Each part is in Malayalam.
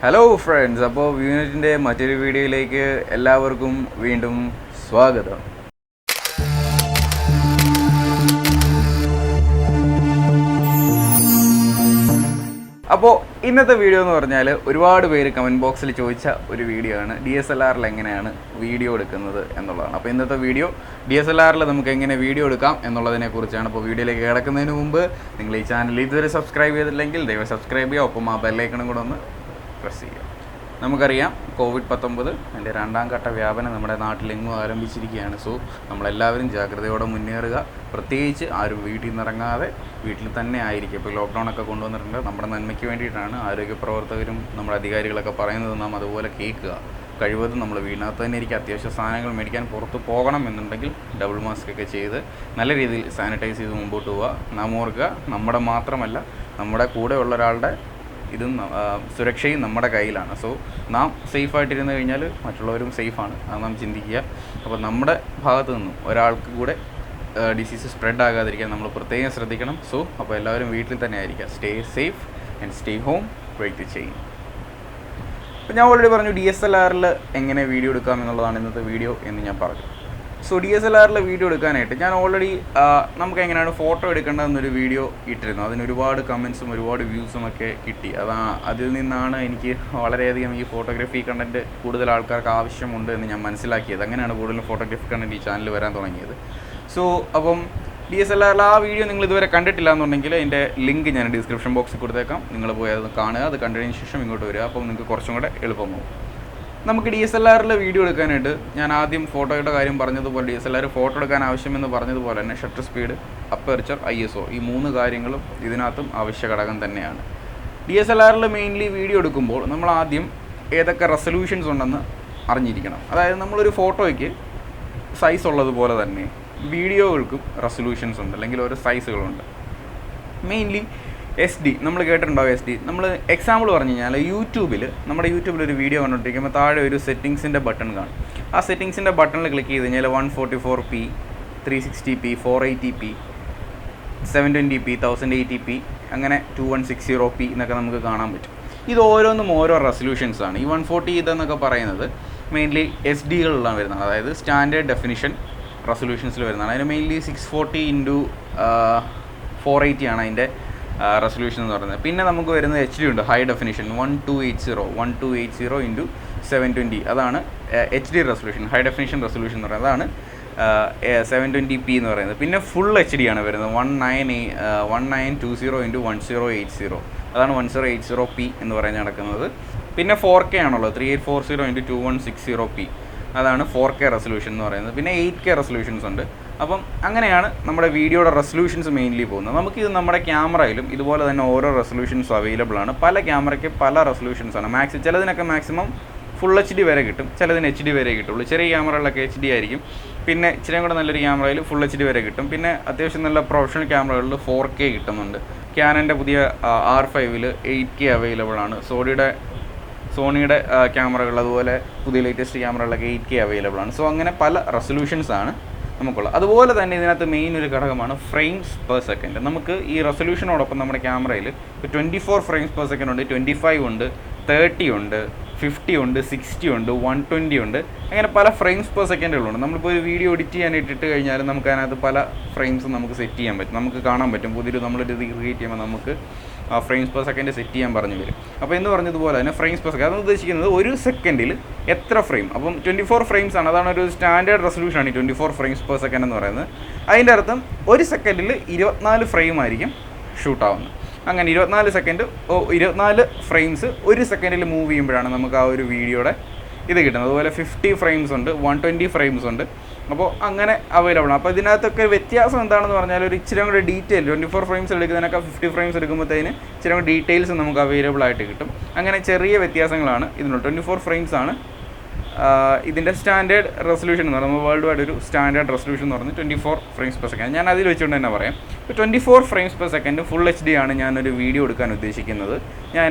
ഹലോ ഫ്രണ്ട്സ്, അപ്പോൾ യൂണിറ്റിൻ്റെ മറ്റൊരു വീഡിയോയിലേക്ക് എല്ലാവർക്കും വീണ്ടും സ്വാഗതം. അപ്പോൾ ഇന്നത്തെ വീഡിയോ എന്ന് പറഞ്ഞാൽ ഒരുപാട് പേര് കമൻറ്റ് ബോക്സിൽ ചോദിച്ച ഒരു വീഡിയോ ആണ്, DSLRൽ എങ്ങനെയാണ് വീഡിയോ എടുക്കുന്നത് എന്നുള്ളതാണ്. അപ്പോൾ ഇന്നത്തെ വീഡിയോ DSLRൽ നമുക്ക് എങ്ങനെ വീഡിയോ എടുക്കാം എന്നുള്ളതിനെ കുറിച്ചാണ്. അപ്പോൾ വീഡിയോയിലേക്ക് കിടക്കുന്നതിന് മുമ്പ് നിങ്ങൾ ഈ ചാനൽ ഇതുവരെ സബ്സ്ക്രൈബ് ചെയ്തില്ലെങ്കിൽ ദയവായി സബ്സ്ക്രൈബ് ചെയ്യുക, ഒപ്പം ആ ബെല്ലൈക്കണും കൂടെ ഒന്ന് പ്രസ് ചെയ്യുക. നമുക്കറിയാം COVID-19 അതിൻ്റെ രണ്ടാം ഘട്ട വ്യാപനം നമ്മുടെ നാട്ടിലെങ്ങും ആരംഭിച്ചിരിക്കുകയാണ്. സോ നമ്മളെല്ലാവരും ജാഗ്രതയോടെ മുന്നേറുക. പ്രത്യേകിച്ച് ആരും വീട്ടിൽ നിന്ന് ഇറങ്ങാതെ വീട്ടിൽ തന്നെ ആയിരിക്കും. ഇപ്പോൾ ലോക്ക്ഡൗണൊക്കെ കൊണ്ടുവന്നിട്ടുണ്ട്, നമ്മുടെ നന്മയ്ക്ക് വേണ്ടിയിട്ടാണ്. ആരോഗ്യ പ്രവർത്തകരും നമ്മുടെ അധികാരികളൊക്കെ പറയുന്നത് നാം അതുപോലെ കേൾക്കുക. കഴിവതും നമ്മൾ വീടിനകത്ത് തന്നെ ഇരിക്കുക. അത്യാവശ്യ സാധനങ്ങൾ മേടിക്കാൻ പുറത്ത് പോകണം എന്നുണ്ടെങ്കിൽ ഡബിൾ മാസ്ക് ഒക്കെ ചെയ്ത് നല്ല രീതിയിൽ സാനിറ്റൈസ് ചെയ്ത് മുമ്പോട്ട് പോവുക. നാം ഓർക്കുക, നമ്മുടെ മാത്രമല്ല നമ്മുടെ കൂടെ ഉള്ള ഒരാളുടെ ഇതും സുരക്ഷയും നമ്മുടെ കയ്യിലാണ്. സോ നാം സേഫായിട്ടിരുന്ന് കഴിഞ്ഞാൽ മറ്റുള്ളവരും സേഫാണ്, അത് നാം ചിന്തിക്കുക. അപ്പോൾ നമ്മുടെ ഭാഗത്തു നിന്നും ഒരാൾക്ക് കൂടെ ഡിസീസ് സ്പ്രെഡ് ആകാതിരിക്കാൻ നമ്മൾ പ്രത്യേകം ശ്രദ്ധിക്കണം. സോ അപ്പോൾ എല്ലാവരും വീട്ടിൽ തന്നെ ആയിരിക്കുക. Stay safe and stay home, break the chain. അപ്പോൾ ഞാൻ ഓൾറെഡി പറഞ്ഞു DSLRൽ എങ്ങനെ വീഡിയോ എടുക്കാം എന്നുള്ളതാണ് ഇന്നത്തെ വീഡിയോ എന്ന് ഞാൻ പറഞ്ഞു. സോ DSLRൽ വീഡിയോ എടുക്കാനായിട്ട് ഞാൻ ഓൾറെഡി നമുക്ക് എങ്ങനെയാണ് ഫോട്ടോ എടുക്കേണ്ടതെന്നൊരു വീഡിയോ ഇട്ടിരുന്നു. അതിന് ഒരുപാട് കമൻസും ഒരുപാട് വ്യൂസും ഒക്കെ കിട്ടി. അതിൽ നിന്നാണ് എനിക്ക് വളരെയധികം ഈ ഫോട്ടോഗ്രാഫി കണ്ടൻറ്റ് കൂടുതൽ ആൾക്കാർക്ക് ആവശ്യമുണ്ട് എന്ന് ഞാൻ മനസ്സിലാക്കിയത്. അങ്ങനെയാണ് കൂടുതലും ഫോട്ടോഗ്രാഫി കണ്ടൻറ്റ് ഈ ചാനൽ വരാൻ തുടങ്ങിയത്. സോ അപ്പം DSLRൽ ആ വീഡിയോ നിങ്ങൾ ഇതുവരെ കണ്ടിട്ടില്ല എന്നുണ്ടെങ്കിൽ അതിൻ്റെ ലിങ്ക് ഞാൻ ഡിസ്ക്രിപ്ഷൻ ബോക്സിൽ കൊടുത്തേക്കാം. നിങ്ങൾ പോയി അത് കാണുക. അത് കണ്ടതിന് ശേഷം ഇങ്ങോട്ട് വരിക. അപ്പം നിങ്ങൾക്ക് കുറച്ചും കൂടെ എളുപ്പമാവും. നമുക്ക് DSLRൽ വീഡിയോ എടുക്കാനായിട്ട് ഞാൻ ആദ്യം ഫോട്ടോയുടെ കാര്യം പറഞ്ഞതുപോലെ DSLR ഫോട്ടോ എടുക്കാൻ ആവശ്യമെന്ന് പറഞ്ഞതുപോലെ തന്നെ ഷട്ടർ സ്പീഡ്, അപ്പർച്ചർ, ISO ഈ 3 കാര്യങ്ങളും ഇതിനകത്തും അവശ്യ ഘടകം തന്നെയാണ്. DSLRൽ മെയിൻലി വീഡിയോ എടുക്കുമ്പോൾ നമ്മൾ ആദ്യം ഏതൊക്കെ റെസൊല്യൂഷൻസ് ഉണ്ടെന്ന് അറിഞ്ഞിരിക്കണം. അതായത് നമ്മളൊരു ഫോട്ടോയ്ക്ക് സൈസ് ഉള്ളതുപോലെ തന്നെ വീഡിയോകൾക്കും റെസൊല്യൂഷൻസ് ഉണ്ട്, അല്ലെങ്കിൽ ഓരോ സൈസുകളുണ്ട്. മെയിൻലി SD നമ്മൾ കേട്ടിട്ടുണ്ടാവും. SD നമ്മൾ എക്സാമ്പിൾ പറഞ്ഞു കഴിഞ്ഞാൽ നമ്മുടെ യൂട്യൂബിൽ ഒരു വീഡിയോ കണ്ടുകൊണ്ടിരിക്കുമ്പോൾ താഴെ ഒരു സെറ്റിങ്സിൻ്റെ ബട്ടൺ കാണും. ആ സെറ്റിങ്സിൻ്റെ ബട്ടണിൽ ക്ലിക്ക് ചെയ്ത് കഴിഞ്ഞാൽ 144p, 360p, 480p, 720p, 1080p, അങ്ങനെ 2160p എന്നൊക്കെ നമുക്ക് കാണാൻ പറ്റും. ഇത് ഓരോന്നും ഓരോ റെസൊല്യൂഷൻസാണ്. ഈ 140 ഇതെന്നൊക്കെ പറയുന്നത് മെയിൻലി SD-കളിലാണ് വരുന്നത്, അതായത് സ്റ്റാൻഡേർഡ് ഡെഫിനിഷൻ റെസൊല്യൂഷൻസിൽ വരുന്നതാണ്. അതിന് മെയിൻലി 640x480 ആണ് അതിൻ്റെ റെസൊല്യൂഷൻ എന്ന് പറയുന്നത്. പിന്നെ നമുക്ക് വരുന്നത് HD ഉണ്ട്, ഹൈ ഡെഫിനിഷൻ 1280 x 720, അതാണ് HD resolution, high definition resolution എന്ന് പറയുന്നത്. അതാണ് 720p എന്ന് പറയുന്നത്. പിന്നെ ഫുൾ HD ആണ് വരുന്നത് 1920 x 1080, അതാണ് 1080p എന്ന് പറയുന്നത് നടക്കുന്നത്. പിന്നെ 4K ആണുള്ളത്, 3840 x 2160p, അതാണ് 4K റെസൊല്യൂഷൻ എന്ന് പറയുന്നത്. പിന്നെ 8K റെസൊല്യൂഷൻസ് ഉണ്ട്. അപ്പം അങ്ങനെയാണ് നമ്മുടെ വീഡിയോയുടെ റെസൊല്യൂഷൻസ് മെയിൻലി പോകുന്നത്. നമുക്കിത് നമ്മുടെ ക്യാമറയിലും ഇതുപോലെ തന്നെ ഓരോ റെസൊല്യൂഷൻസും അവൈലബിൾ ആണ്. പല ക്യാമറയ്ക്ക് പല റെസൊല്യൂഷൻസാണ്. ചിലതിനൊക്കെ മാക്സിമം ഫുൾ HD വരെ കിട്ടും, ചിലതിന് HD വരെ കിട്ടുള്ളൂ. ചെറിയ ക്യാമറകളിലൊക്കെ HD ആയിരിക്കും. പിന്നെ ഇച്ചിരി കൂടെ നല്ലൊരു ക്യാമറയിൽ ഫുൾ HD വരെ കിട്ടും. പിന്നെ അത്യാവശ്യം നല്ല പ്രൊഫഷണൽ ക്യാമറകളിൽ 4K കിട്ടുന്നുണ്ട്. ക്യാനൻ്റെ പുതിയ R5ൽ 8K അവൈലബിൾ ആണ്. സോണിയുടെ ക്യാമറകൾ, അതുപോലെ പുതിയ ലേറ്റസ്റ്റ് ക്യാമറകളിലൊക്കെ 8K അവൈലബിൾ ആണ്. സോ അങ്ങനെ പല റെസൊല്യൂഷൻസാണ് നമുക്കുള്ളത്. അതുപോലെ തന്നെ ഇതിനകത്ത് മെയിൻ ഒരു ഘടകമാണ് ഫ്രെയിംസ് പെർ സെക്കൻഡ്. നമുക്ക് ഈ റെസൊല്യൂഷനോടൊപ്പം നമ്മുടെ ക്യാമറയിൽ 24 ഫ്രെയിംസ് പെർ സെക്കൻഡ് ഉണ്ട്, 25 ഉണ്ട്, 30 ഉണ്ട്, 50 ഉണ്ട്, 60 ഉണ്ട്, 120 ഉണ്ട്. അങ്ങനെ പല ഫ്രെയിംസ് പെർ സെക്കൻഡുകളുണ്ട്. നമ്മളിപ്പോൾ ഒരു വീഡിയോ എഡിറ്റ് ചെയ്യാൻ ഇട്ടിട്ട് കഴിഞ്ഞാൽ നമുക്ക് അതിനകത്ത് പല ഫ്രെയിംസും നമുക്ക് സെറ്റ് ചെയ്യാൻ പറ്റും, നമുക്ക് കാണാൻ പറ്റും. പുതിയൊരു നമ്മളൊരു ക്രിയേറ്റ് ചെയ്യുമ്പോൾ നമുക്ക് ഫ്രെയിംസ് പെർ സെക്കൻഡ് സെറ്റ് ചെയ്യാൻ പറഞ്ഞു വരും. അപ്പോൾ എന്ന് പറഞ്ഞതുപോലെ തന്നെ ഫ്രെയിംസ് പെർ സെക്കൻഡ് അതെന്ന് ഉദ്ദേശിക്കുന്നത് ഒരു സെക്കൻഡിൽ എത്ര ഫ്രെയിം. അപ്പം 24 ഫ്രെയിംസ് ആണ്, അതാണ് ഒരു സ്റ്റാൻഡേർഡ് റെസൊല്യൂഷനാണ് ഈ 24 ഫ്രെയിംസ് പെർ സെക്കൻഡ് എന്ന് പറയുന്നത്. അതിൻ്റെ അർത്ഥം ഒരു സെക്കൻഡിൽ 24 ഫ്രെയിം ആയിരിക്കും ഷൂട്ടാവുന്നത്. അങ്ങനെ 24 ഫ്രെയിംസ് ഒരു സെക്കൻഡിൽ മൂവ് ചെയ്യുമ്പോഴാണ് നമുക്ക് ആ ഒരു വീഡിയോയുടെ ഇത് കിട്ടുന്നത്. അതുപോലെ 50 ഫ്രെയിംസ് ഉണ്ട്, 120 ഫ്രെയിംസ് ഉണ്ട്. അപ്പോൾ അങ്ങനെ അവൈലബിൾ ആണ്. അപ്പോൾ ഇതിനകത്തൊക്കെ വ്യത്യാസം എന്താണെന്ന് പറഞ്ഞാൽ ഒരു ഇച്ചിരി കൂടെ ഡീറ്റെയിൽ 24 ഫ്രെയിംസ് എടുക്കുന്നതിനൊക്കെ 50 ഫ്രെയിംസ് എടുക്കുമ്പോഴത്തേന് ഇച്ചിരി കൂടെ ഡീറ്റെയിൽസ് നമുക്ക് അവൈലബിൾ ആയിട്ട് കിട്ടും. അങ്ങനെ ചെറിയ വ്യത്യാസങ്ങളാണ് ഇതിനുള്ള. 24 ഫ്രെയിംസ് ആണ് ഇതിൻ്റെ സ്റ്റാൻഡേർഡ് റെസൊല്യൂഷൻ എന്ന് പറയുന്നത്. വേൾഡ് വൈഡ് ഒരു സ്റ്റാൻഡേർഡ് റെസൊല്യൂഷൻ എന്ന് പറഞ്ഞാൽ 24 ഫ്രെയിംസ് പെർ സെക്കൻഡ്. ഞാൻ അതിൽ വെച്ചുകൊണ്ട് തന്നെ പറയാം. ഇപ്പോൾ 24 frames per second full HD ആണ് ഞാനൊരു വീഡിയോ എടുക്കാൻ ഉദ്ദേശിക്കുന്നത്.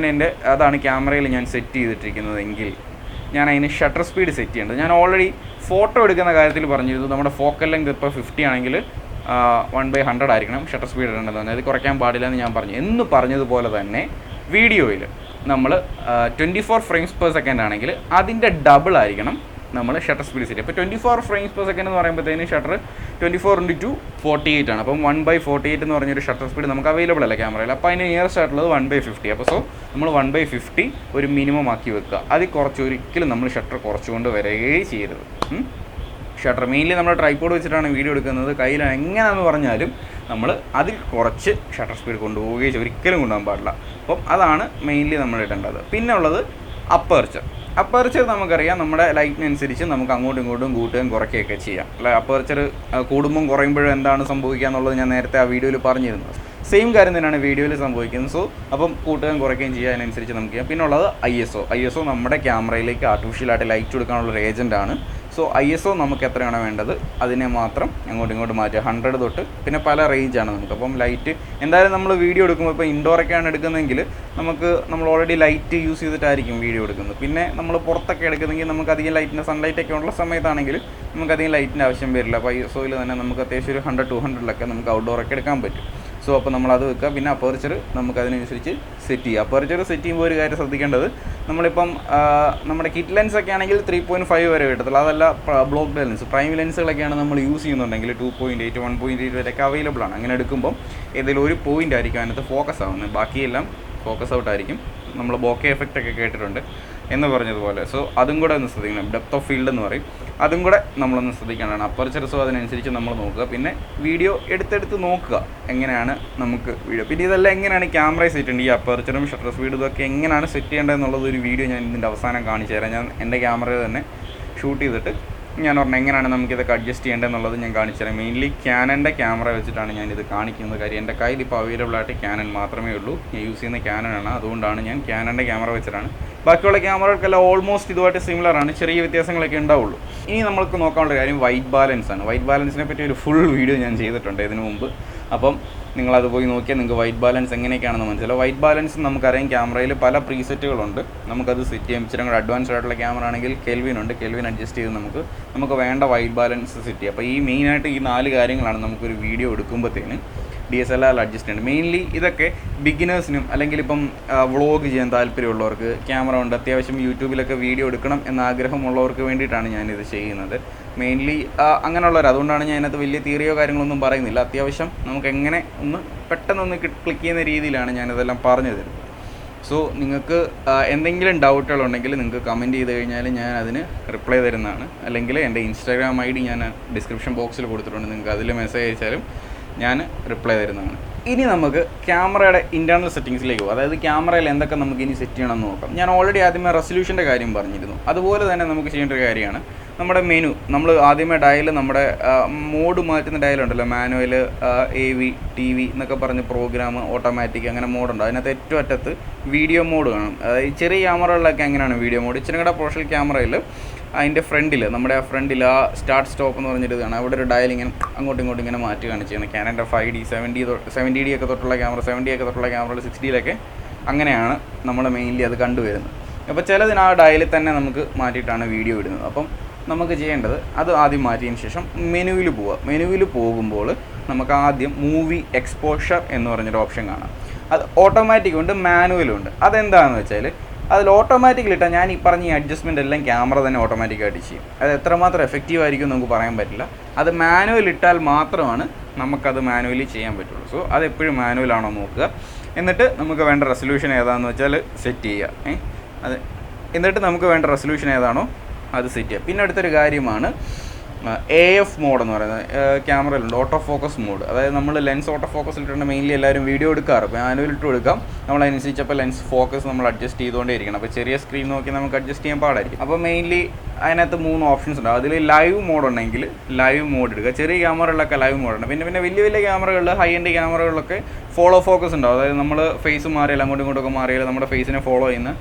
അതാണ് ക്യാമറയിൽ ഞാൻ സെറ്റ് ചെയ്തിട്ടിരിക്കുന്നതെങ്കിൽ ഞാൻ അതിന് ഷട്ടർ സ്പീഡ് സെറ്റ് ചെയ്യേണ്ടത്. ഞാൻ ഓൾറെഡി ഫോട്ടോ എടുക്കുന്ന കാര്യത്തിൽ പറഞ്ഞിരുന്നു, നമ്മുടെ ഫോക്കൽ ലെങ്ത് ഇപ്പോൾ 50 ആണെങ്കിൽ 1/100 ആയിരിക്കണം ഷട്ടർ സ്പീഡ് ഇടേണ്ടത്. അത് കുറയ്ക്കാൻ പാടില്ല എന്ന് ഞാൻ പറഞ്ഞു. എന്ന് പറഞ്ഞതുപോലെ തന്നെ വീഡിയോയിൽ നമ്മൾ 24 ഫ്രെയിംസ് പെർ സെക്കൻഡ് ആണെങ്കിൽ അതിൻ്റെ ഡബിൾ ആയിരിക്കണം നമ്മൾ ഷട്ടർ സ്പീഡ് സെറ്റ്. അപ്പോൾ 24 ഫ്രെയിംസ് പെർ സെക്കൻഡ് എന്ന് പറയുമ്പോഴത്തേന് ഷട്ടർ 24 × 2 48 ആണ്. അപ്പം 1/48 എന്ന് പറഞ്ഞൊരു ഷട്ടർ സ്പീഡ് നമുക്ക് അവൈലബിൾ അല്ല ക്യാമറയിൽ. അപ്പോൾ അതിന് നിയറസ്റ്റ് ആയിട്ടുള്ളത് 1/50. അപ്പോൾ സോ നമ്മൾ 1/50 ഒരു മിനിമം ആക്കി വെക്കുക. അതിൽ കുറച്ച് ഒരിക്കലും നമ്മൾ ഷട്ടർ കുറച്ചുകൊണ്ട് വരികയേ ചെയ്യരുത്. ഷട്ടർ മെയിൻലി നമ്മൾ ട്രൈപോഡ് വെച്ചിട്ടാണ് വീഡിയോ എടുക്കുന്നത്. കയ്യിൽ എങ്ങനെയാണെന്ന് പറഞ്ഞാലും നമ്മൾ അതിൽ കുറച്ച് ഷട്ടർ സ്പീഡ് കൊണ്ടുപോവുകയും ഒരിക്കലും കൊണ്ടുപോകാൻ പാടില്ല. അപ്പം അതാണ് മെയിൻലി നമ്മൾ ഇടേണ്ടത്. പിന്നെ ഉള്ളത് അപ്പർച്ചർ നമുക്കറിയാം, നമ്മുടെ ലൈറ്റിനനുസരിച്ച് നമുക്ക് അങ്ങോട്ടും ഇങ്ങോട്ടും കൂട്ടുകയും കുറയ്ക്കുകയൊക്കെ ചെയ്യാം. അല്ല, അപ്പർച്ചർ കൂടുമ്പം കുറയുമ്പോഴും എന്താണ് സംഭവിക്കുക എന്നുള്ളത് ഞാൻ നേരത്തെ ആ വീഡിയോയിൽ പറഞ്ഞിരുന്നു. സെയിം കാര്യം തന്നെയാണ് വീഡിയോയിൽ സംഭവിക്കുന്നത്. സോ അപ്പം കൂട്ടുകയും കുറയ്ക്കുകയും ചെയ്യുക, അതിനനുസരിച്ച് നമുക്ക് ചെയ്യാം. പിന്നെ ഉള്ളത് ISO നമ്മുടെ ക്യാമറയിലേക്ക് ആർട്ടിഫിഷ്യലായിട്ട് ലൈറ്റ് കൊടുക്കാനുള്ള ഒരു ഏജൻറ്റാണ്. സോ ISO നമുക്ക് എത്രയാണോ വേണ്ടത് അതിനെ മാത്രം അങ്ങോട്ടും ഇങ്ങോട്ട് മാറ്റുക. 100 തൊട്ട് പിന്നെ പല റേഞ്ചാണ് നമുക്ക്. അപ്പം ലൈറ്റ് എന്തായാലും നമ്മൾ വീഡിയോ എടുക്കുമ്പോൾ ഇപ്പോൾ ഇൻഡോറൊക്കെയാണ് എടുക്കുന്നതെങ്കിൽ നമ്മൾ ഓൾറെഡി ലൈറ്റ് യൂസ് ചെയ്തിട്ടായിരിക്കും വീഡിയോ എടുക്കുന്നത്. പിന്നെ നമ്മൾ പുറത്തൊക്കെ എടുക്കുന്നെങ്കിൽ നമുക്ക് അധികം ലൈറ്റിൻ്റെ സൺലൈറ്റൊക്കെ ഉള്ള സമയത്താണെങ്കിൽ നമുക്ക് അധികം ലൈറ്റിൻ്റെ ആവശ്യം വരില്ല. അപ്പോൾ ISOയിൽ തന്നെ നമുക്ക് അത്യാവശ്യം ഒരു 100-200 നമുക്ക് ഔട്ട്ഡോറൊക്കെ എടുക്കാൻ പറ്റും. സോ അപ്പോൾ നമ്മളത് വെക്കുക. പിന്നെ അപ്പർച്ചർ നമുക്ക് അതിനനുസരിച്ച് സെറ്റ് ചെയ്യുക. അപ്പർച്ചർ സെറ്റ് ചെയ്യുമ്പോൾ ഒരു കാര്യം ശ്രദ്ധിക്കേണ്ടത്, നമ്മളിപ്പം നമ്മുടെ കിറ്റ് ലെൻസ് ഒക്കെ ആണെങ്കിൽ 3.5 വരെ കിട്ടത്തുള്ളൂ. അതല്ല ബ്ലോക്ക് ലെൻസ്, പ്രൈം ലെൻസുകളൊക്കെയാണ് നമ്മൾ യൂസ് ചെയ്യുന്നുണ്ടെങ്കിൽ 2.8, 1.8 വരെയൊക്കെ അവൈലബിൾ ആണ്. അങ്ങനെ എടുക്കുമ്പം ഏതെങ്കിലും ഒരു പോയിൻ്റ് ആയിരിക്കും അതിനകത്ത് ഫോക്കസ് ആവുന്നത്, ബാക്കിയെല്ലാം ഫോക്കസ് ഔട്ട് ആയിരിക്കും. നമ്മൾ ബോക്കെ എഫക്റ്റ് ഒക്കെ കേട്ടിട്ടുണ്ട് എന്ന് പറഞ്ഞതുപോലെ. സോ അതും കൂടെ ഒന്ന് ശ്രദ്ധിക്കണം. ഡെപ്ത് ഓഫ് ഫീൽഡ് എന്ന് പറയും, അതും കൂടെ നമ്മളൊന്ന് ശ്രദ്ധിക്കാനാണ്. അപ്പർച്ചർ സോ അതിനനുസരിച്ച് നമ്മൾ നോക്കുക. പിന്നെ വീഡിയോ എടുത്തെടുത്ത് നോക്കുക എങ്ങനെയാണ് നമുക്ക് വീഡിയോ. പിന്നെ ഇതെല്ലാം എങ്ങനെയാണ് ക്യാമറ സെറ്റ് ചെയ്യേണ്ടത്, ഈ അപ്പർച്ചറും ഷട്ടർ സ്പീഡും ഇതൊക്കെ എങ്ങനെയാണ് സെറ്റ് ചെയ്യേണ്ടതെന്നുള്ളത് ഒരു വീഡിയോ ഞാൻ ഇതിൻ്റെ അവസാനം കാണിച്ചു തരാം. ഞാൻ എൻ്റെ ക്യാമറയിൽ തന്നെ ഷൂട്ട് ചെയ്തിട്ട് ഞാൻ പറഞ്ഞത് എങ്ങനെയാണ് നമുക്കിതൊക്കെ അഡ്ജസ്റ്റ് ചെയ്യേണ്ടതെന്നുള്ളത് ഞാൻ കാണിച്ചു തരാം. മെയിൻലി ക്യാനൻ്റെ ക്യാമറ വെച്ചിട്ടാണ് ഞാനിത് കാണിക്കുന്നത്. കാര്യം എൻ്റെ കയ്യിൽ ഇപ്പോൾ അവൈലബിൾ ആയിട്ട് ക്യാനൻ മാത്രമേ ഉള്ളൂ. ഞാൻ യൂസ് ചെയ്യുന്ന ക്യാനനാണ്, അതുകൊണ്ടാണ് ഞാൻ ക്യാനൻ്റെ ക്യാമറ വെച്ചിട്ടാണ്. ബാക്കിയുള്ള ക്യാമറകൾക്കെല്ലാം ഓൾമോസ്റ്റ് ഇതുമായിട്ട് സിമിലറാണ്, ചെറിയ വ്യത്യാസങ്ങളൊക്കെ ഉണ്ടാവുള്ളൂ. ഇനി നമ്മൾക്ക് നോക്കാനുള്ള കാര്യം വൈറ്റ് ബാലൻസ് ആണ്. വൈറ്റ് ബാലൻസിനെ പറ്റി ഒരു ഫുൾ വീഡിയോ ഞാൻ ചെയ്തിട്ടുണ്ട് ഇതിനു മുമ്പ്. അപ്പം നിങ്ങളത് പോയി നോക്കിയാൽ നിങ്ങൾക്ക് വൈറ്റ് ബാലൻസ് എങ്ങനെയൊക്കെയാണെന്ന് മനസ്സിലാവും. വൈറ്റ് ബാലൻസ് നമുക്കറിയാം ക്യാമറയിൽ പല പ്രീസെറ്റുകളുണ്ട്, നമുക്കത് സെറ്റ് ചെയ്യാം. ഇച്ചിരി കൂടെ അഡ്വാൻസ്ഡ് ആയിട്ടുള്ള ക്യാമറ ആണെങ്കിൽ കെൽവിൻ അഡ്ജസ്റ്റ് ചെയ്ത് നമുക്ക് വേണ്ട വൈറ്റ് ബാലൻസ് സെറ്റ് ചെയ്യാം. അപ്പോൾ ഈ മെയിനായിട്ട് ഈ 4 കാര്യങ്ങളാണ് നമുക്കൊരു വീഡിയോ എടുക്കുമ്പോഴത്തേന് DSLR അഡ്ജസ്റ്റ് ചെയ്യുന്നത്. മെയിൻലി ഇതൊക്കെ ബിഗിനേഴ്സിനും അല്ലെങ്കിൽ ഇപ്പം വ്ളോഗ് ചെയ്യാൻ താല്പര്യമുള്ളവർക്ക്, ക്യാമറ ഉണ്ട് അത്യാവശ്യം യൂട്യൂബിലൊക്കെ വീഡിയോ എടുക്കണം എന്ന ആഗ്രഹമുള്ളവർക്ക് വേണ്ടിയിട്ടാണ് ഞാനിത് ചെയ്യുന്നത്. മെയിൻലി അങ്ങനെയുള്ളവർ, അതുകൊണ്ടാണ് ഞാൻ അതിനകത്ത് വലിയ തിയറിയോ കാര്യങ്ങളൊന്നും പറയുന്നില്ല. അത്യാവശ്യം നമുക്ക് എങ്ങനെ ഒന്ന് പെട്ടെന്നൊന്ന് ക്ലിക്ക് ചെയ്യുന്ന രീതിയിലാണ് ഞാനിതെല്ലാം പറഞ്ഞു തരുന്നത്. സോ നിങ്ങൾക്ക് എന്തെങ്കിലും ഡൗട്ടുകളുണ്ടെങ്കിൽ നിങ്ങൾക്ക് കമൻറ്റ് ചെയ്ത് കഴിഞ്ഞാൽ ഞാൻ അതിന് റിപ്ലൈ തരുന്നതാണ്. അല്ലെങ്കിൽ എൻ്റെ Instagram ID ഞാൻ ഡിസ്ക്രിപ്ഷൻ ബോക്സിൽ കൊടുത്തിട്ടുണ്ട്, നിങ്ങൾക്ക് അതിൽ മെസ്സേജ് അയച്ചാലും ഞാൻ റിപ്ലൈ തരുന്നതാണ്. ഇനി നമുക്ക് ക്യാമറയുടെ ഇൻറ്റേർണൽ സെറ്റിങ്സിലേക്ക് പോകും. അതായത് ക്യാമറയിൽ എന്തൊക്കെ നമുക്ക് ഇനി സെറ്റ് ചെയ്യണമെന്ന് നോക്കാം. ഞാൻ ഓൾറെഡി ആദ്യമേ റെസൊല്യൂഷൻ്റെ കാര്യം പറഞ്ഞിരുന്നു. അതുപോലെ തന്നെ നമുക്ക് ചെയ്യേണ്ട ഒരു കാര്യമാണ് നമ്മുടെ മെനു. നമ്മൾ ആദ്യമേ ഡയൽ, നമ്മുടെ മോഡ് മാറ്റുന്ന ഡയലുണ്ടല്ലോ, മാനുവൽ, AV, TV എന്നൊക്കെ പറഞ്ഞ് പ്രോഗ്രാം, ഓട്ടോമാറ്റിക്, അങ്ങനെ മോഡുണ്ട്. അതിനകത്ത് ഏറ്റവും അറ്റത്ത് വീഡിയോ മോഡ് കാണും. അതായത് ചെറിയ ക്യാമറകളിലൊക്കെ എങ്ങനെയാണ് വീഡിയോ മോഡ്. ഇച്ചിരി കൂടെ പ്രൊഫഷണൽ ക്യാമറയിൽ അതിൻ്റെ ഫ്രണ്ടിൽ, നമ്മുടെ ആ ഫ്രണ്ടിൽ ആ സ്റ്റാർട്ട് സ്റ്റോപ്പ് എന്ന് പറഞ്ഞിട്ട് കാണാം, അവിടെ ഒരു ഡയൽ ഇങ്ങനെ അങ്ങോട്ടും ഇങ്ങോട്ടും ഇങ്ങനെ മാറ്റുകയാണ് ചെയ്യുന്നത്. ക്യാനൻ്റെ 5D, 70D ഒക്കെ തൊട്ടുള്ള ക്യാമറ, 70 ഒക്കെ തൊട്ടുള്ള ക്യാമറകൾ 60 അങ്ങനെയാണ് നമ്മൾ മെയിൻലി അത് കണ്ടുവരുന്നത്. അപ്പോൾ ചിലതിന് ആ ഡയലിൽ തന്നെ നമുക്ക് മാറ്റിയിട്ടാണ് വീഡിയോ ഇടുന്നത്. അപ്പം നമുക്ക് ചെയ്യേണ്ടത് അത് ആദ്യം മാറ്റിയതിന് ശേഷം മെനുവിൽ പോവുക. മെനുവിൽ പോകുമ്പോൾ നമുക്ക് ആദ്യം മൂവി എക്സ്പോഷർ എന്ന് പറഞ്ഞൊരു ഓപ്ഷൻ കാണാം. അത് ഓട്ടോമാറ്റിക് ഉണ്ട്, മാനുവലും ഉണ്ട്. അതെന്താണെന്ന് വെച്ചാൽ അതിൽ ഓട്ടോമാറ്റിക്കലിട്ടാൽ ഞാൻ ഈ പറഞ്ഞ ഈ അഡ്ജസ്റ്റ്മെൻ്റ് എല്ലാം ക്യാമറ തന്നെ ഓട്ടോമാറ്റിക്കായിട്ട് ചെയ്യും. അത് എത്രമാത്രം എഫക്റ്റീവ് ആയിരിക്കും നമുക്ക് പറയാൻ പറ്റില്ല. അത് മാനുവൽ ഇട്ടാൽ മാത്രമാണ് നമുക്കത് മാനുവലി ചെയ്യാൻ പറ്റുള്ളൂ. സോ അതെപ്പോഴും മാനുവലാണോ നോക്കുക. എന്നിട്ട് നമുക്ക് വേണ്ട റെസൊല്യൂഷൻ ഏതാണെന്ന് വെച്ചാൽ സെറ്റ് ചെയ്യുക. എന്നിട്ട് നമുക്ക് വേണ്ട റെസൊല്യൂഷൻ ഏതാണോ അത് സെറ്റ് ചെയ്യുക. പിന്നെ അടുത്തൊരു കാര്യമാണ് AF മോഡ് എന്ന് പറയുന്നത്. ക്യാമറയിലുണ്ട് ഓട്ടോ ഫോക്കസ് മോഡ്. അതായത് നമ്മൾ ലെൻസ് ഓട്ടോ ഫോക്കസിലിട്ടുണ്ട് മെയിൻലി എല്ലാവരും വീഡിയോ എടുക്കാറ്. മാനുവൽ ഇട്ട് കൊടുക്കാം. നമ്മൾ അതിനനുസരിച്ചപ്പോൾ ലെൻസ് ഫോക്കസ് നമ്മൾ അഡ്ജസ്റ്റ് ചെയ്തുകൊണ്ടേ ഇരിക്കണം. അപ്പോൾ ചെറിയ സ്ക്രീൻ നോക്കി നമുക്ക് അഡ്ജസ്റ്റ് ചെയ്യാൻ പാടായിരിക്കും. അപ്പോൾ മെയിൻലി അതിനകത്ത് 3 ഓപ്ഷൻസ് ഉണ്ട്. അതിൽ ലൈവ് മോഡ് ഉണ്ടെങ്കിൽ ലൈവ് മോഡ് എടുക്കുക. ചെറിയ ക്യാമറകളിലൊക്കെ ലൈവ് മോഡുണ്ട്. പിന്നെ വലിയ ക്യാമറകളിൽ, ഹൈ എൻഡ് ക്യാമറകളിലൊക്കെ ഫോളോ ഫോക്കസ് ഉണ്ടാവും. അതായത് നമ്മൾ ഫേസ് മാറിയാൽ, അങ്ങോട്ടും ഇങ്ങോട്ടൊക്കെ മാറിയാൽ നമ്മുടെ ഫേസിനെ ഫോളോ ചെയ്യുന്ന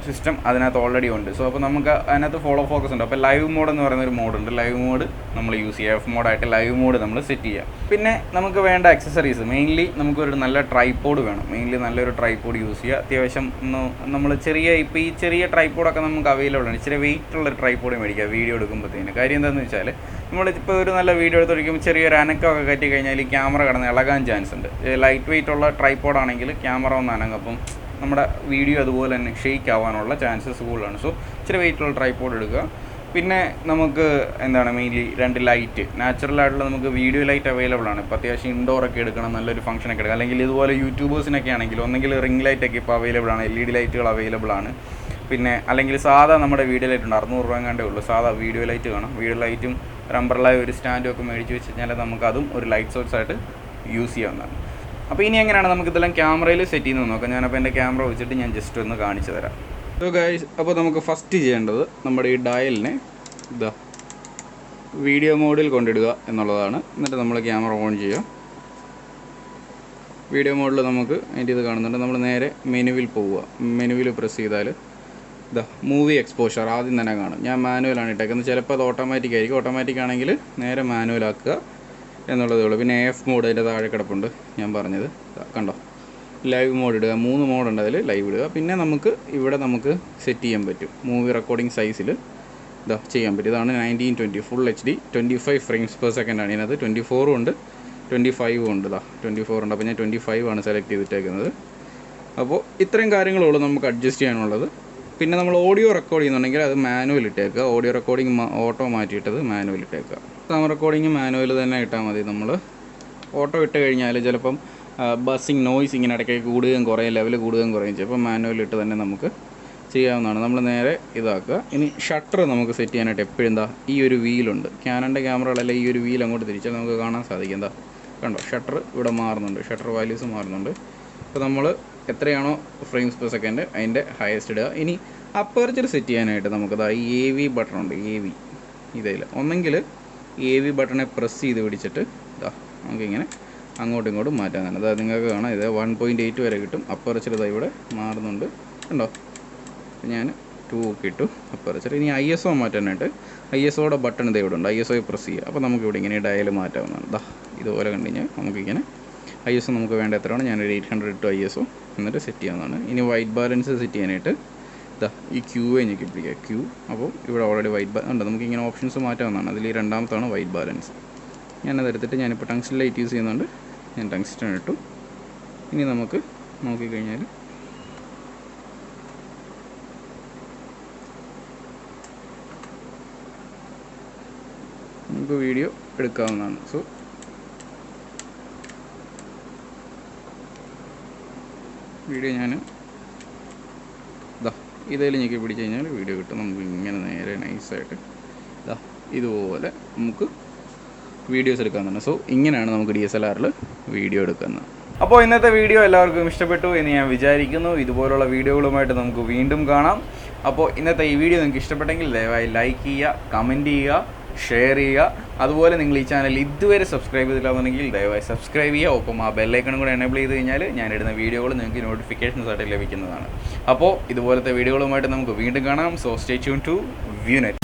സിസ്റ്റം അതിനകത്ത് ഓൾറെഡി ഉണ്ട്. സോ അപ്പോൾ നമുക്ക് അതിനകത്ത് ഫോളോ ഫോക്കസ് ഉണ്ട്. അപ്പോൾ ലൈവ് മോഡ് എന്ന് പറയുന്നൊരു മോഡുണ്ട്. ലൈവ് മോഡ് നമ്മൾ യൂസ് ചെയ്യുക. F മോഡായിട്ട് ലൈവ് മോഡ് നമ്മൾ സെറ്റ് ചെയ്യുക. പിന്നെ നമുക്ക് വേണ്ട അക്സസറീസ്, മെയിൻലി നമുക്കൊരു നല്ല ട്രൈപോഡ് വേണം. മെയിൻലി നല്ലൊരു ട്രൈപോഡ് യൂസ് ചെയ്യുക. അത്യാവശ്യം നമ്മൾ ഇപ്പോൾ ഈ ചെറിയ ട്രൈപോഡൊക്കെ നമുക്ക് അവൈലബിൾ ആണ്. ഇച്ചിരി വെയിറ്റ് ഉള്ള ട്രൈപോഡ് മേടിക്കുക വീഡിയോ എടുക്കുമ്പോഴത്തേന്. കാര്യം എന്താണെന്ന് വെച്ചാൽ നമ്മളിപ്പോൾ ഒരു നല്ല വീഡിയോ എടുത്തൊഴിക്കുമ്പോൾ ചെറിയൊരു അനക്കമൊക്കെ കറ്റി കഴിഞ്ഞാൽ ഈ ക്യാമറ കിടന്ന് ഇളകാൻ ചാൻസ് ഉണ്ട്. ലൈറ്റ് വെയിറ്റ് ഉള്ള ട്രൈപോഡ് ആണെങ്കിൽ ക്യാമറ ഒന്ന് അനങ്ങും. അപ്പം നമ്മുടെ വീഡിയോ അതുപോലെ തന്നെ ഷെയ്ക്ക് ആവാനുള്ള ചാൻസസ് കൂടുതലാണ്. സോ ഇച്ചിരി വെയിറ്റുള്ള ട്രൈപോഡ് എടുക്കുക. പിന്നെ നമുക്ക് എന്താണ് മെയിൻലി 2 ലൈറ്റ്, നാച്ചുറലായിട്ടുള്ള നമുക്ക് വീഡിയോ ലൈറ്റ് അവൈലബിൾ ആണ്. ഇപ്പോൾ അത്യാവശ്യം ഇൻഡോറൊക്കെ എടുക്കണം, നല്ലൊരു ഫംഗ്ഷനൊക്കെ എടുക്കുക. അല്ലെങ്കിൽ ഇതുപോലെ യൂട്യൂബേഴ്സിനൊക്കെ ആണെങ്കിൽ ഒന്നെങ്കിൽ റിംഗ് ലൈറ്റൊക്കെ ഇപ്പോൾ അവൈലബിൾ ആണ്, LED ലൈറ്റുകൾ അവൈലബിൾ ആണ്. പിന്നെ അല്ലെങ്കിൽ സാധാ നമ്മുടെ വീഡിയോ ലൈറ്റ് ഉണ്ട്, 600 രൂപ കണ്ടേ ഉള്ളൂ. സാധാ വീഡിയോ ലൈറ്റ് കാണാം. വീഡിയോ ലൈറ്റും ഒരു അംബ്രല്ല ഒരു സ്റ്റാൻഡും ഒക്കെ മേടിച്ച് വെച്ച് കഴിഞ്ഞാൽ നമുക്കതും ഒരു ലൈറ്റ് സോഴ്സ് ആയിട്ട് യൂസ് ചെയ്യാവുന്നതാണ്. അപ്പോൾ ഇനി എങ്ങനെയാണ് നമുക്കിതെല്ലാം ക്യാമറയിൽ സെറ്റ് ചെയ്യുന്നത് നോക്കാം. ഞാനപ്പോൾ എൻ്റെ ക്യാമറ വെച്ചിട്ട് ഞാൻ ജസ്റ്റ് ഒന്ന് കാണിച്ചു തരാം. സോ ഗൈസ്, അപ്പോൾ നമുക്ക് ഫസ്റ്റ് ചെയ്യേണ്ടത് നമ്മുടെ ഈ ഡയലിനെ വീഡിയോ മോഡിൽ കൊണ്ടിടുക എന്നുള്ളതാണ്. എന്നിട്ട് നമ്മൾ ക്യാമറ ഓൺ ചെയ്യുക. വീഡിയോ മോഡിൽ നമുക്ക് അതിൻ്റെ ഇത് കാണുന്നുണ്ട്. നമ്മൾ നേരെ മെനുവിൽ പോവുക. മെനുവിൽ പ്രസ് ചെയ്താൽ മൂവി എക്സ്പോഷർ ആദ്യം തന്നെ കാണും. ഞാൻ മാനുവലാണ് ഇട്ടേക്കുന്നത്. ചിലപ്പോൾ അത് ഓട്ടോമാറ്റിക് ആയിരിക്കും. ഓട്ടോമാറ്റിക് ആണെങ്കിൽ നേരെ മാനുവലാക്കുക എന്നുള്ളതേ ഉള്ളൂ. പിന്നെ AF മോഡ് അതിൻ്റെ താഴെ കിടപ്പുണ്ട്, ഞാൻ പറഞ്ഞത് കണ്ടോ. ലൈവ് മോഡ് ഇടുക. 3 മോഡുണ്ട്, അതിൽ ലൈവ് ഇടുക. പിന്നെ നമുക്ക് ഇവിടെ നമുക്ക് സെറ്റ് ചെയ്യാൻ പറ്റും. മൂവി റെക്കോർഡിംഗ് സൈസിൽ ചെയ്യാൻ പറ്റും. ഇതാണ് 1920 full HD 25 frames per second ആണ്. ഇതിനകത്ത് 24 ഉണ്ട്, 25 ഉണ്ട്. 24 ഉണ്ട്. അപ്പോൾ ഞാൻ 25 ആണ് സെലക്ട് ചെയ്തിട്ടേക്കുന്നത്. അപ്പോൾ ഇത്രയും കാര്യങ്ങളുള്ളൂ നമുക്ക് അഡ്ജസ്റ്റ് ചെയ്യാനുള്ളത്. പിന്നെ നമ്മൾ ഓഡിയോ റെക്കോർഡ് ചെയ്യുന്നുണ്ടെങ്കിൽ അത് മാനുവൽ ഇട്ടേക്കുക. ഓഡിയോ റെക്കോർഡിംഗ് ഓട്ടോ മാറ്റിയിട്ടത് മാനുവൽ ഇട്ടേക്കുക. സൗണ്ട് റെക്കോർഡിംഗ് മാനുവൽ തന്നെ ഇട്ടാൽ മതി. നമ്മൾ ഓട്ടോ ഇട്ട് കഴിഞ്ഞാൽ ചിലപ്പം ബസ്സിങ് നോയ്സ് ഇങ്ങനെ ഇടയ്ക്ക് കൂടുകയും കുറയും, ലെവൽ കൂടുകയും കുറയും ചെയ്യും. അപ്പോൾ മാനുവൽ ഇട്ട് തന്നെ നമുക്ക് ചെയ്യാവുന്നതാണ്. നമ്മൾ നേരെ ഇതാക്കുക. ഇനി ഷട്ടർ നമുക്ക് സെറ്റ് ചെയ്യാനായിട്ട് എപ്പോഴും ഈ ഒരു വീലുണ്ട്. ക്യാനൻ്റെ ക്യാമറകളെല്ലാം ഈ ഒരു വീൽ അങ്ങോട്ട് തിരിച്ചാൽ നമുക്ക് കാണാൻ സാധിക്കും. കണ്ടോ, ഷട്ടർ ഇവിടെ മാറുന്നുണ്ട്, ഷട്ടർ വാല്യൂസ് മാറുന്നുണ്ട്. അപ്പോൾ നമ്മൾ എത്രയാണോ ഫ്രെയിംസ് പെർ സെക്കൻഡ് അതിൻ്റെ ഹയസ്റ്റ് ഇടുക. ഇനി അപ്പർച്ചർ സെറ്റ് ചെയ്യാനായിട്ട് നമുക്കത് ഈ AV ബട്ടൺ ഉണ്ട്. AV ഇതിൽ ഒന്നെങ്കിൽ AV ബട്ടണെ പ്രസ് ചെയ്ത് പിടിച്ചിട്ട് നമുക്കിങ്ങനെ അങ്ങോട്ടും ഇങ്ങോട്ടും മാറ്റാൻ. അതായത് നിങ്ങൾക്ക് കാണാം, ഇത് 1.8 വരെ കിട്ടും. അപ്പർച്ചർ ഇവിടെ മാറുന്നുണ്ട്, കണ്ടോ. ഞാൻ 2 ഒക്കെ ഇട്ടു അപ്പർച്ചർ. ഇനി ISO മാറ്റാനായിട്ട് ISOയുടെ ബട്ടൺ ഇവിടെ ഉണ്ട്. ISO പ്രസ് ചെയ്യുക. അപ്പോൾ നമുക്കിവിടെ ഇങ്ങനെ ഡയൽ മാറ്റാവുന്നതാണ്. ഇതുപോലെ കണ്ടു കഴിഞ്ഞാൽ നമുക്കിങ്ങനെ ISO നമുക്ക് വേണ്ട എത്രയാണ്, ഞാനൊരു 800 ഇട്ടു ISO. എന്നിട്ട് സെറ്റ് ചെയ്യാവുന്നതാണ്. ഇനി വൈറ്റ് ബാലൻസ് സെറ്റ് ചെയ്യാനായിട്ട് ഈ QA ഞെക്കി പിടിക്കുക. Q. അപ്പോൾ ഇവിടെ ഓൾറെഡി വൈറ്റ് ബാലൻസ് ഉണ്ട്. നമുക്കിങ്ങനെ ഓപ്ഷൻസ് മാറ്റാവുന്നതാണ്. അതിൽ രണ്ടാമത്താണ് വൈറ്റ് ബാലൻസ്. ഞാനത് എടുത്തിട്ട് ഞാനിപ്പോൾ ടങ്സ്റ്റൺ ലൈറ്റ് യൂസ് ചെയ്യുന്നുണ്ട്, ഞാൻ ടങ്സ്റ്റൺ ഇട്ടു. ഇനി നമുക്ക് നോക്കിക്കഴിഞ്ഞാൽ നമുക്ക് വീഡിയോ എടുക്കാവുന്നതാണ്. സോ വീഡിയോ ഞാൻ ഇതേൽ ഞെക്കി പിടിച്ച് കഴിഞ്ഞാൽ വീഡിയോ കിട്ടും. നമുക്ക് ഇങ്ങനെ നേരെ നൈസായിട്ട് ഇതുപോലെ നമുക്ക് വീഡിയോസ് എടുക്കാവുന്നതാണ്. സോ ഇങ്ങനെയാണ് നമുക്ക് DSLRൽ വീഡിയോ എടുക്കുന്നത്. അപ്പോൾ ഇന്നത്തെ വീഡിയോ എല്ലാവർക്കും ഇഷ്ടപ്പെട്ടു എന്ന് ഞാൻ വിചാരിക്കുന്നു. ഇതുപോലുള്ള വീഡിയോകളുമായിട്ട് നമുക്ക് വീണ്ടും കാണാം. അപ്പോൾ ഇന്നത്തെ ഈ വീഡിയോ നിങ്ങൾക്ക് ഇഷ്ടപ്പെട്ടെങ്കിൽ ദയവായി ലൈക്ക് ചെയ്യുക, കമൻറ്റ് ചെയ്യുക, ഷെയർ ചെയ്യുക. അതുപോലെ നിങ്ങൾ ഈ ചാനൽ ഇതുവരെ സബ്സ്ക്രൈബ് ചെയ്തില്ലാന്നുണ്ടെങ്കിൽ ദയവായി സബ്സ്ക്രൈബ് ചെയ്യുക. ഒപ്പം ആ ബെല്ലൈക്കണും കൂടെ എനേബിൾ ചെയ്ത് കഴിഞ്ഞാൽ ഞാനിടുന്ന വീഡിയോകൾ നിങ്ങൾക്ക് നോട്ടിഫിക്കേഷൻസ് ആയിട്ട് ലഭിക്കുന്നതാണ്. അപ്പോൾ ഇതുപോലത്തെ വീഡിയോകളുമായിട്ട് നമുക്ക് വീണ്ടും കാണാം. So stay tune to വ്യൂനെറ്റ്.